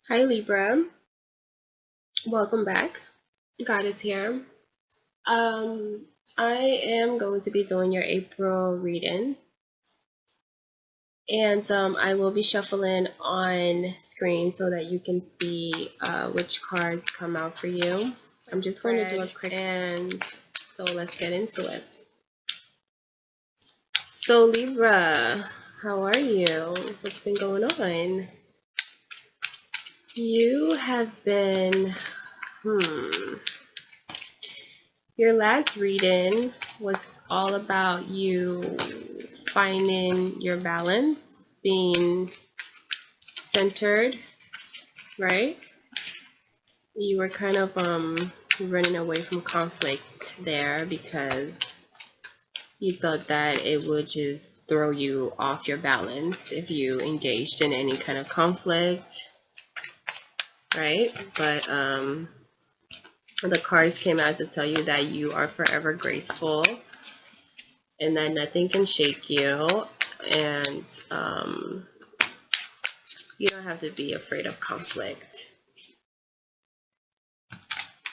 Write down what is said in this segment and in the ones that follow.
Hi Libra, welcome back. God is here. Um, I am going to be doing your April readings, and I will be shuffling on screen so that you can see which cards come out for you. I'm just going to do a quick and so let's get into it. So Libra, how are you? What's been going on? You have been, your last reading was all about you finding your balance, being centered, right? You were kind of running away from conflict there because you thought that it would just throw you off your balance if you engaged in any kind of conflict, right? But the cards came out to tell you that you are forever graceful and that nothing can shake you, and you don't have to be afraid of conflict.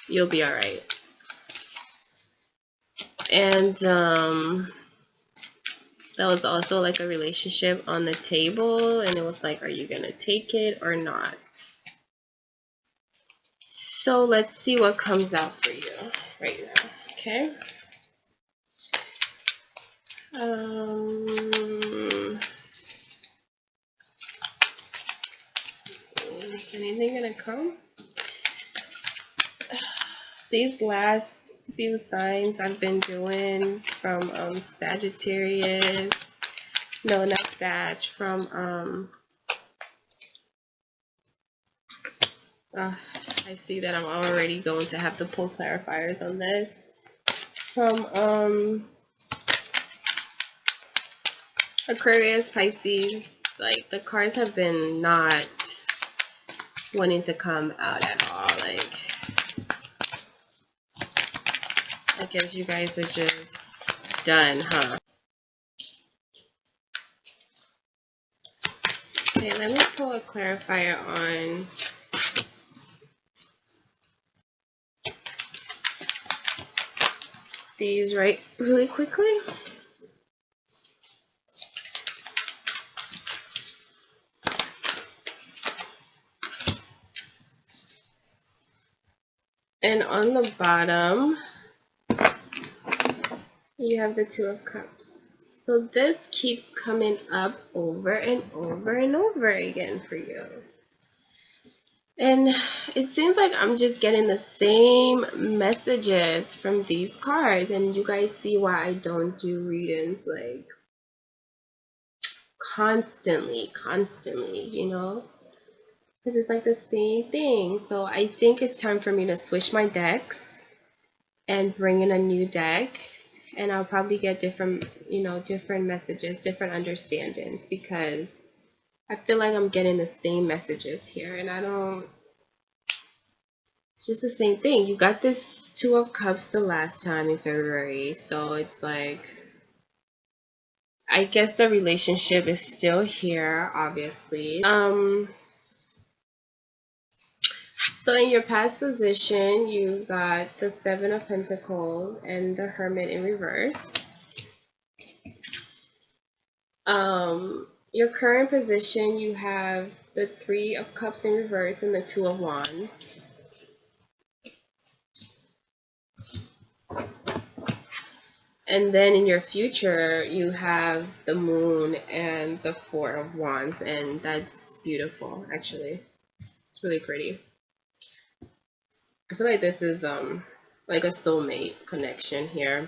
You'll be all right. And that was also like a relationship on the table, and it was like, are you gonna take it or not? So let's see what comes out for you right now. Okay. Is anything gonna come? These last few signs I've been doing from Sagittarius. No, not Sag. From I see that I'm already going to have to pull clarifiers on this. From Aquarius, Pisces, like the cards have been not wanting to come out at all. Like, I guess you guys are just done, huh? Okay, let me pull a clarifier on these really quickly. And on the bottom, you have the Two of Cups. So this keeps coming up over and over and over again for you. And it seems like I'm just getting the same messages from these cards. And you guys see why I don't do readings like constantly, you know? Because it's like the same thing. So I think it's time for me to switch my decks and bring in a new deck, and I'll probably get different messages, different understandings, because I feel like I'm getting the same messages here, and it's just the same thing. You got this Two of Cups the last time in February, so it's like, I guess the relationship is still here, obviously. So in your past position, you got the Seven of Pentacles and the Hermit in reverse. Your current position, you have the Three of Cups in reverse and the Two of Wands. And then in your future, you have the Moon and the Four of Wands, and that's beautiful, actually. It's really pretty. I feel like this is like a soulmate connection here.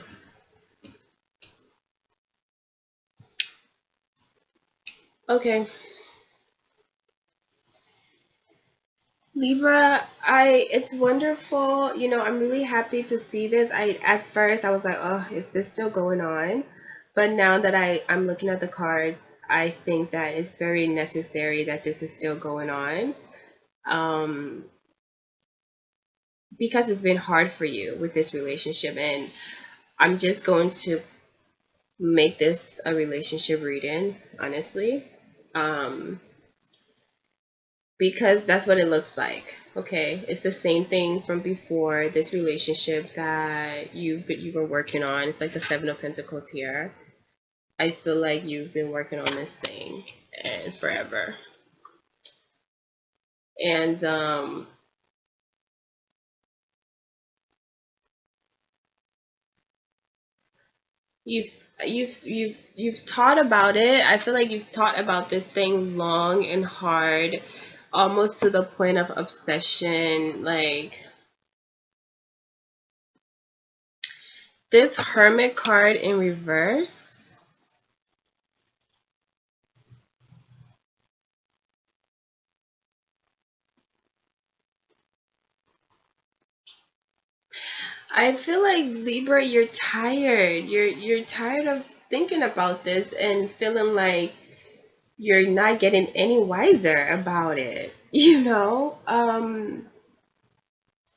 Okay. Libra, it's wonderful. I'm really happy to see this. At first I was like, oh, is this still going on? But now that I'm looking at the cards, I think that it's very necessary that this is still going on. Because it's been hard for you with this relationship, and I'm just going to make this a relationship reading, honestly. because that's what it looks like. Okay, it's the same thing from before, this relationship that you were working on. It's like the Seven of Pentacles here. I feel like you've been working on this thing and forever. And you've thought about it. I feel like you've thought about this thing long and hard, almost to the point of obsession. Like, this Hermit card in reverse, I feel like, Libra, you're tired. You're tired of thinking about this and feeling like you're not getting any wiser about it. You know,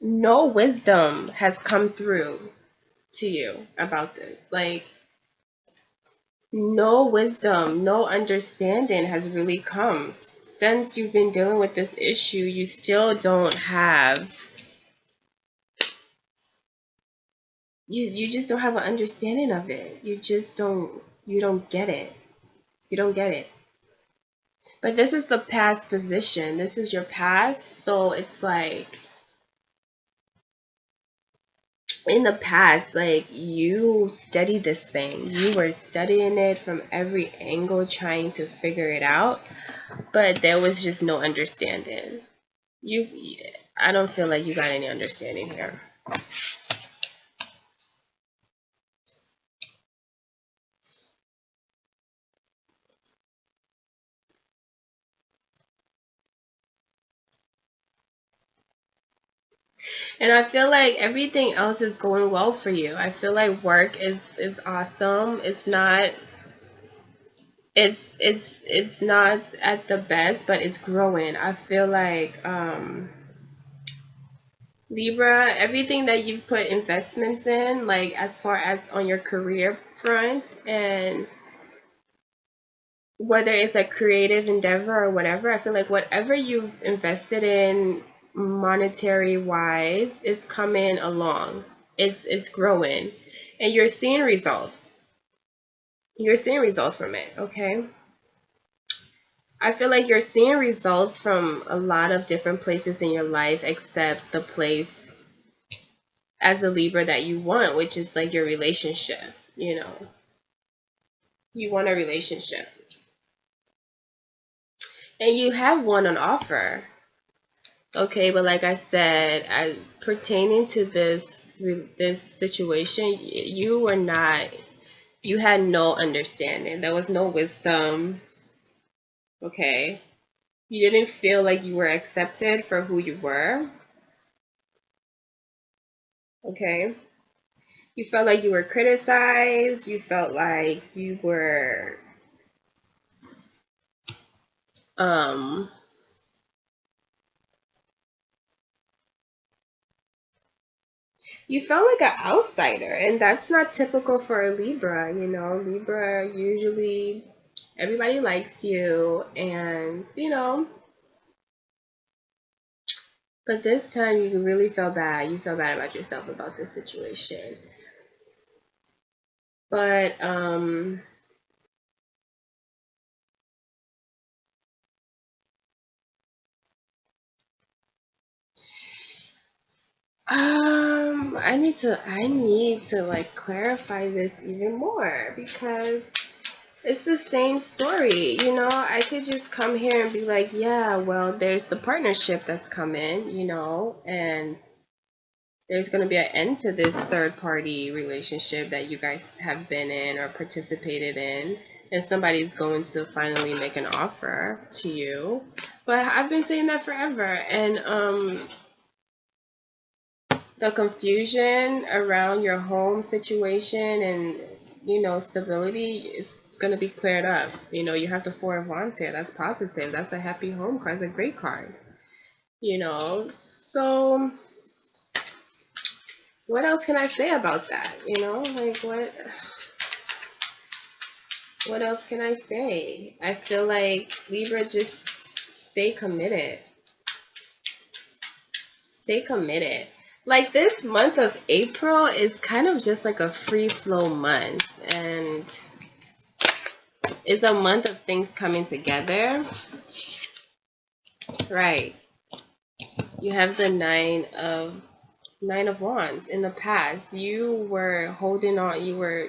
no wisdom has come through to you about this. Like, no wisdom, no understanding has really come. Since you've been dealing with this issue, you still don't have, you just don't have an understanding of it. You don't get it. You don't get it. But this is the past position. This is your past. So it's like, in the past, like, you studied this thing. You were studying it from every angle, trying to figure it out. But there was just no understanding. I don't feel like you got any understanding here. And I feel like everything else is going well for you. I feel like work is awesome. It's not at the best, but it's growing. I feel like, Libra, everything that you've put investments in, like as far as on your career front, and whether it's a creative endeavor or whatever, I feel like whatever you've invested in monetary wise is coming along. It's growing, and you're seeing results. You're seeing results from it, okay? I feel like you're seeing results from a lot of different places in your life, except the place as a Libra that you want, which is like your relationship. You know, you want a relationship, and you have one on offer. Okay, but like I said, pertaining to this situation, you were not, you had no understanding. There was no wisdom. Okay, you didn't feel like you were accepted for who you were. Okay, you felt like you were criticized. You felt like you were, um you felt like an outsider, and that's not typical for a Libra. You know, Libra usually, everybody likes you, and but this time you really felt bad. You felt bad about yourself about this situation. But I need to like clarify this even more, because it's the same story. I could just come here and be like, yeah, well, there's the partnership that's coming, and there's going to be an end to this third party relationship that you guys have been in or participated in, and somebody's going to finally make an offer to you. But I've been saying that forever, and the confusion around your home situation and stability, it's going to be cleared up. You have the Four of Wands here. That's positive. That's a happy home card. It's a great card. So what else can I say about that? Like, what else can I say? I feel like, Libra, just stay committed. Stay committed. Like this month of April is kind of just like a free flow month, and it's a month of things coming together. Right. You have the Nine of Wands. In the past, you were holding on, you were,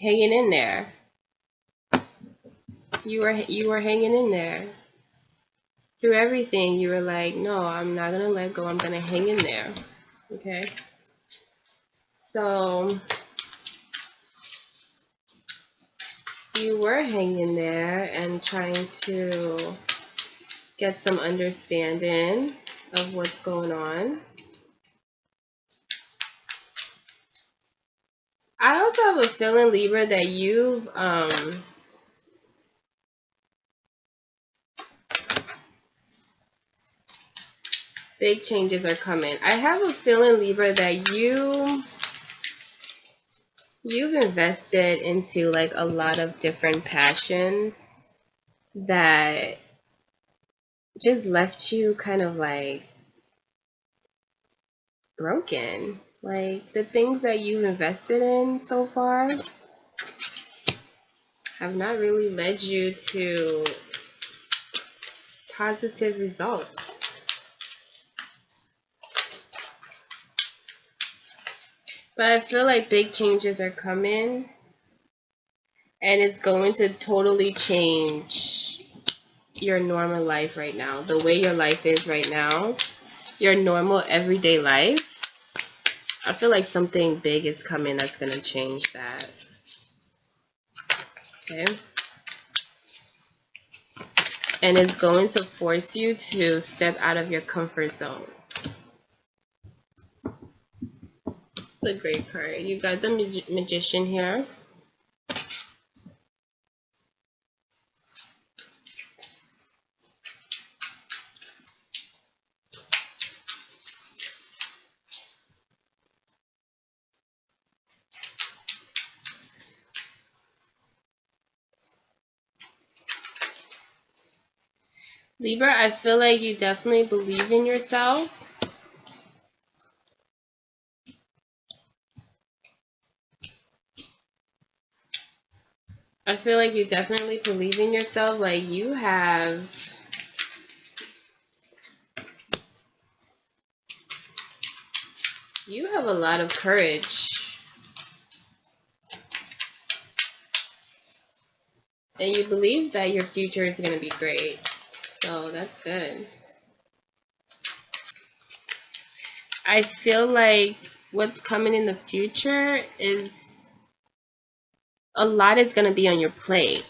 hanging in there. You were hanging in there. Through everything, you were like, no, I'm not going to let go. I'm going to hang in there. Okay? So, you were hanging there and trying to get some understanding of what's going on. I also have a feeling, Libra, that you've big changes are coming. I have a feeling, Libra, that you've invested into like a lot of different passions that just left you kind of like broken. Like the things that you've invested in so far have not really led you to positive results. But I feel like big changes are coming, and it's going to totally change your normal life right now. The way your life is right now, your normal everyday life. I feel like something big is coming that's going to change that. Okay? And it's going to force you to step out of your comfort zone. It's a great card. You got the Magician here. Libra, I feel like you definitely believe in yourself. I feel like you definitely believe in yourself. Like you have a lot of courage. And you believe that your future is going to be great. So that's good. I feel like what's coming in the future is a lot is going to be on your plate.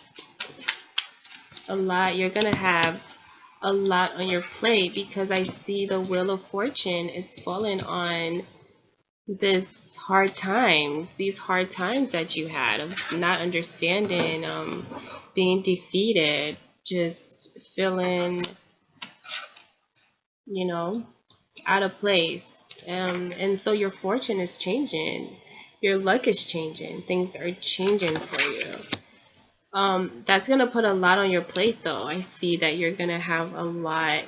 A lot. You're going to have a lot on your plate because I see the Wheel of Fortune. It's fallen on this hard time, these hard times that you had of not understanding, being defeated, just feeling, out of place. And so your fortune is changing. Your luck is changing. Things are changing for you. That's going to put a lot on your plate, though. I see that you're going to have a lot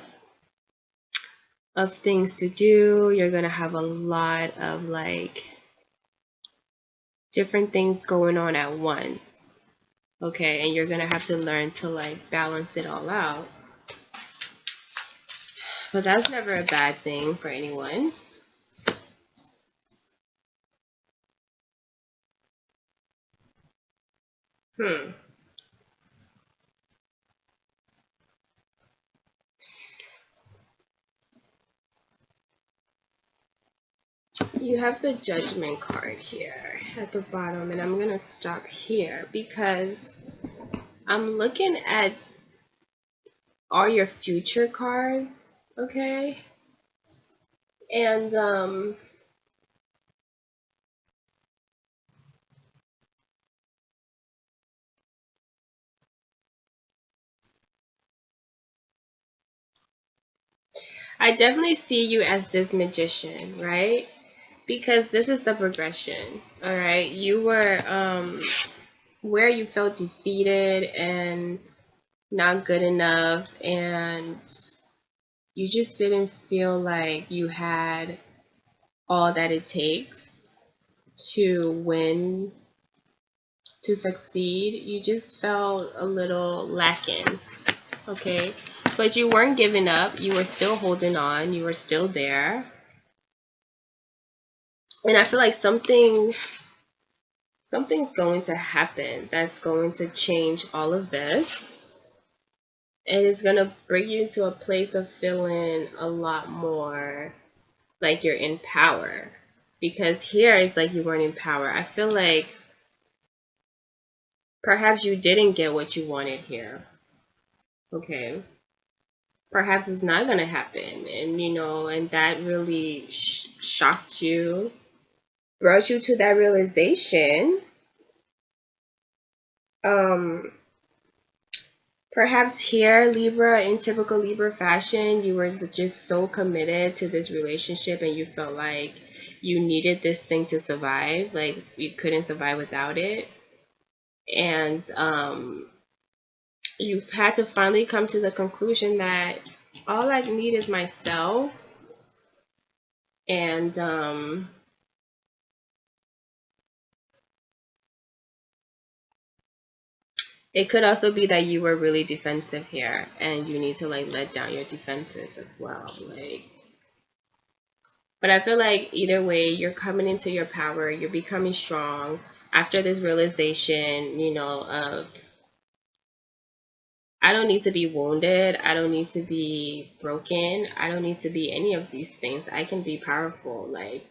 of things to do. You're going to have a lot of, different things going on at once. Okay, and you're going to have to learn to, balance it all out. But that's never a bad thing for anyone. You have the Judgment card here at the bottom, and I'm going to stop here because I'm looking at all your future cards, okay? And I definitely see you as this Magician, right? Because this is the progression, all right? You were where you felt defeated and not good enough, and you just didn't feel like you had all that it takes to win, to succeed. You just felt a little lacking, okay? But you weren't giving up. You were still holding on. You were still there. And I feel like something's going to happen that's going to change all of this. And it's going to bring you to a place of feeling a lot more like you're in power. Because here it's like you weren't in power. I feel like perhaps you didn't get what you wanted here. Okay. Perhaps it's not going to happen. And, and that really shocked you, brought you to that realization. Um, Perhaps here, Libra, in typical Libra fashion, you were just so committed to this relationship and you felt like you needed this thing to survive, like you couldn't survive without it. And you've had to finally come to the conclusion that all I need is myself. And it could also be that you were really defensive here and you need to like let down your defenses as well. But I feel like either way, you're coming into your power, you're becoming strong after this realization, of I don't need to be wounded, I don't need to be broken, I don't need to be any of these things. I can be powerful, like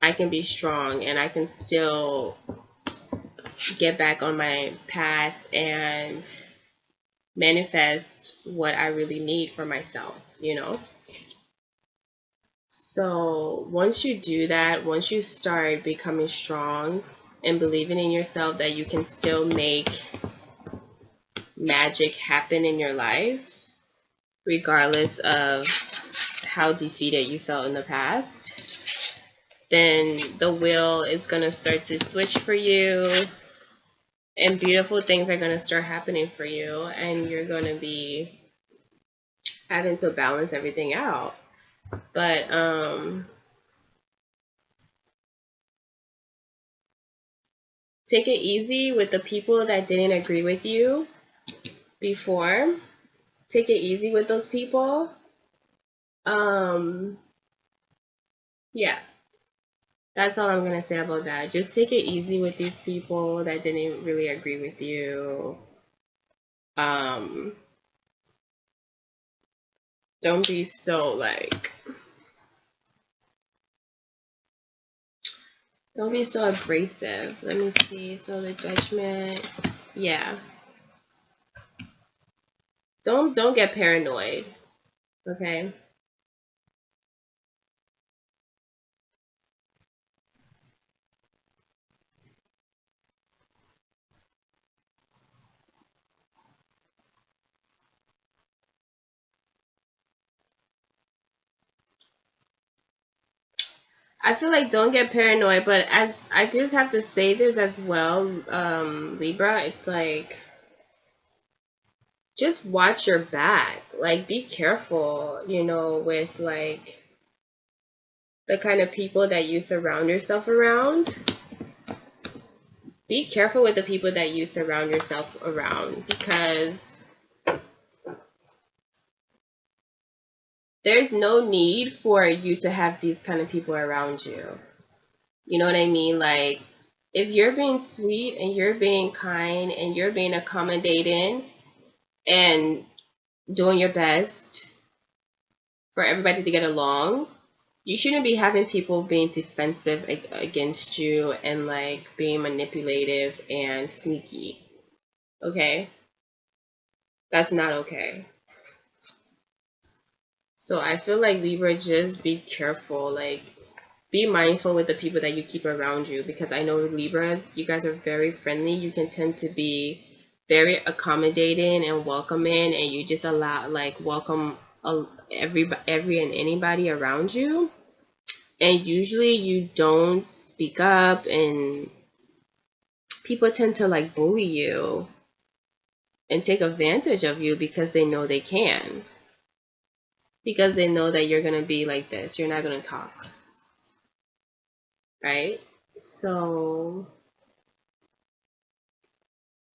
I can be strong and I can still get back on my path and manifest what I really need for myself. So once you do that, once you start becoming strong and believing in yourself that you can still make magic happen in your life, regardless of how defeated you felt in the past, then the wheel is going to start to switch for you and beautiful things are going to start happening for you and you're going to be having to balance everything out. But take it easy with the people that didn't agree with you before. Take it easy with those people. Um, yeah, that's all I'm gonna say about that. Just take it easy with these people that didn't really agree with you. Um, don't be so don't be so abrasive. Let me see. So the judgment, yeah. Don't get paranoid. Okay. I feel like don't get paranoid, but as I just have to say this as well, Libra, it's like just watch your back. Like be careful, with like the kind of people that you surround yourself around. Be careful with the people that you surround yourself around because there's no need for you to have these kind of people around you. You know what I mean? Like if you're being sweet and you're being kind and you're being accommodating and doing your best for everybody to get along, you shouldn't be having people being defensive against you and like being manipulative and sneaky. Okay? That's not okay. So I feel like Libra, just be careful. Like be mindful with the people that you keep around you because I know Libras, you guys are very friendly. You can tend to be very accommodating and welcoming and you just welcome every and anybody around you. And usually you don't speak up and people tend to like bully you and take advantage of you because they know they can. because they know that you're going to be like this. You're not going to talk, right? So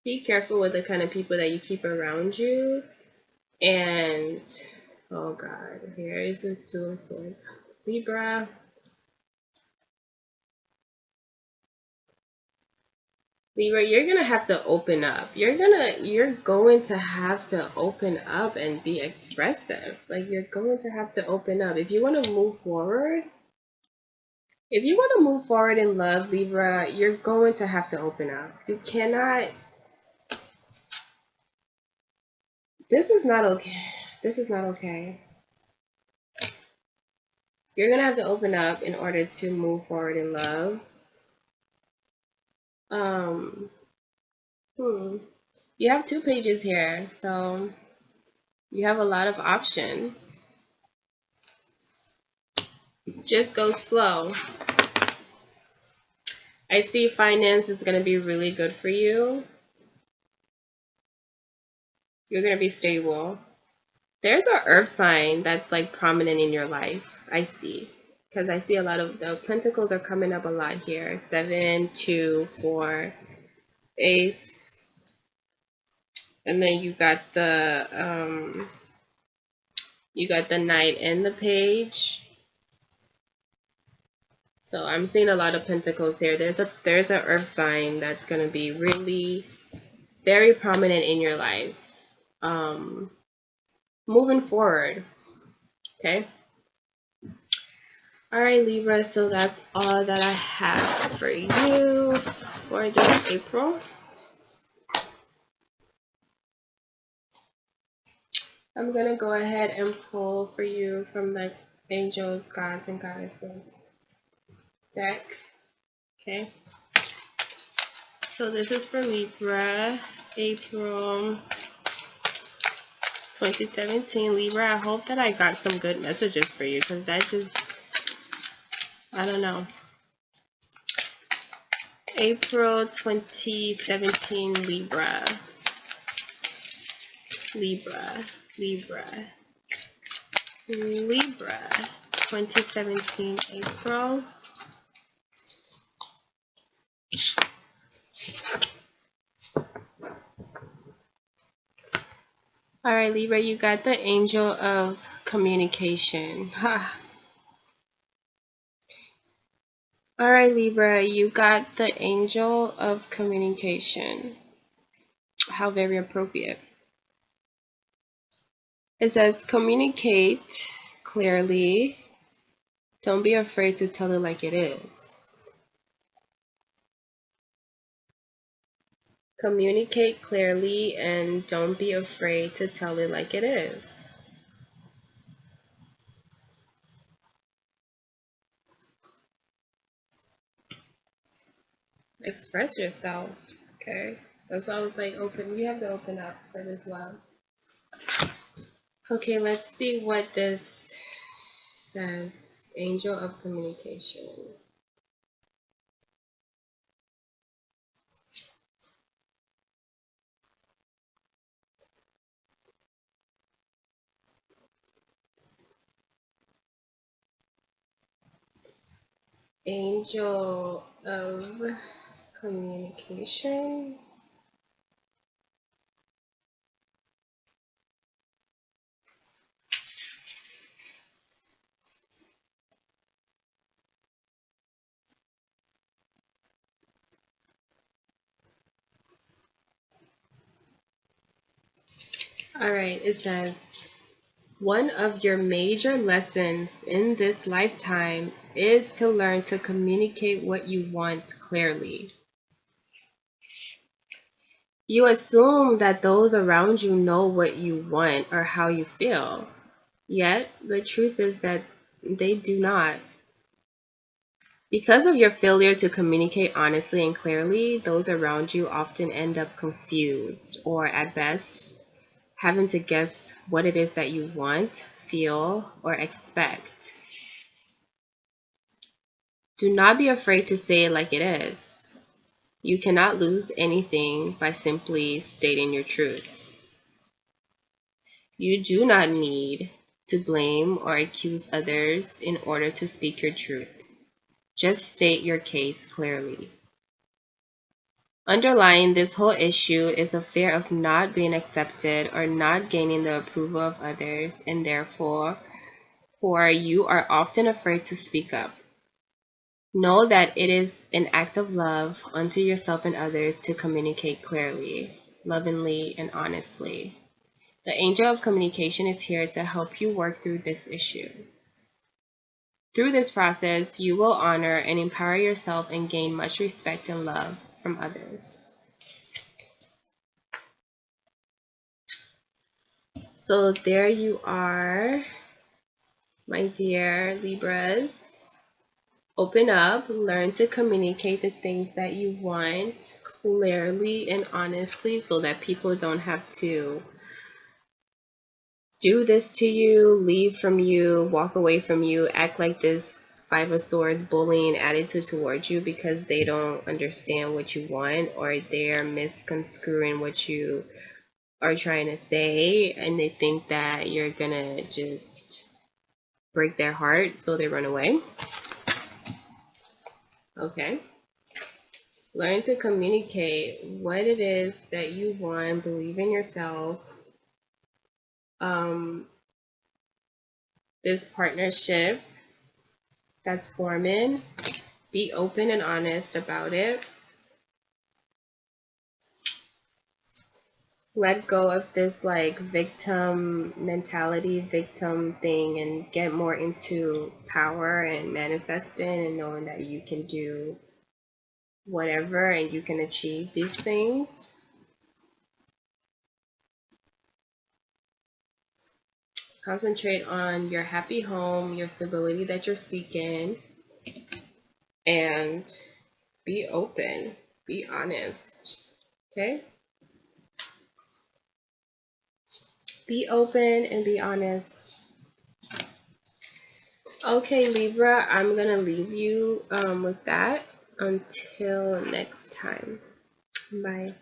be careful with the kind of people that you keep around you. And oh God, here is this Two of Swords. Libra. Libra, you're gonna have to open up. You're going to have to open up and be expressive. Like, you're going to have to open up. If you want to move forward, in love, Libra, you're going to have to open up. You cannot. This is not okay. This is not okay. You're gonna have to open up in order to move forward in love. You have 2 pages here, so you have a lot of options. Just go slow. I see finance is going to be really good for you. You're going to be stable. There's an earth sign that's like prominent in your life, I see. Because I see a lot of the pentacles are coming up a lot here. 7, 2, 4, ace. And then you got the knight and the page. So I'm seeing a lot of pentacles here. There's an earth sign that's going to be really very prominent in your life. Moving forward. Okay. All right, Libra. So that's all that I have for you for this April. I'm going to go ahead and pull for you from the Angels, Gods, and Goddesses deck. Okay. So this is for Libra, April 2017. Libra, I hope that I got some good messages for you, because that just, I don't know. April 2017, Libra. Libra, Libra, Libra, 2017, April. All right, Libra, you got the Angel of Communication. Ha. All right, Libra, you got the Angel of Communication. How very appropriate. It says, communicate clearly. Don't be afraid to tell it like it is. Communicate clearly and don't be afraid to tell it like it is. Express yourself, okay? That's why I was like, you have to open up for this love. Okay, let's see what this says. Angel of Communication. Angel of Communication. All right, it says, one of your major lessons in this lifetime is to learn to communicate what you want clearly. You assume that those around you know what you want or how you feel. Yet, the truth is that they do not. Because of your failure to communicate honestly and clearly, those around you often end up confused, or at best, having to guess what it is that you want, feel, or expect. Do not be afraid to say it like it is. You cannot lose anything by simply stating your truth. You do not need to blame or accuse others in order to speak your truth. Just state your case clearly. Underlying this whole issue is a fear of not being accepted or not gaining the approval of others, and therefore, you are often afraid to speak up. Know that it is an act of love unto yourself and others to communicate clearly, lovingly, and honestly. The angel of communication is here to help you work through this issue. Through this process, you will honor and empower yourself and gain much respect and love from others. So there you are, my dear Libras. Open up, learn to communicate the things that you want clearly and honestly so that people don't have to do this to you, leave from you, walk away from you, act like this Five of Swords bullying attitude towards you because they don't understand what you want or they're misconstruing what you are trying to say and they think that you're gonna just break their heart so they run away. Okay. Learn to communicate what it is that you want, believe in yourself. This partnership that's forming, be open and honest about it. Let go of this like victim mentality, victim thing, and get more into power and manifesting and knowing that you can do whatever and you can achieve these things. Concentrate on your happy home, your stability that you're seeking, and be open, be honest, okay? Be open and be honest. Okay, Libra, I'm going to leave you with that until next time. Bye.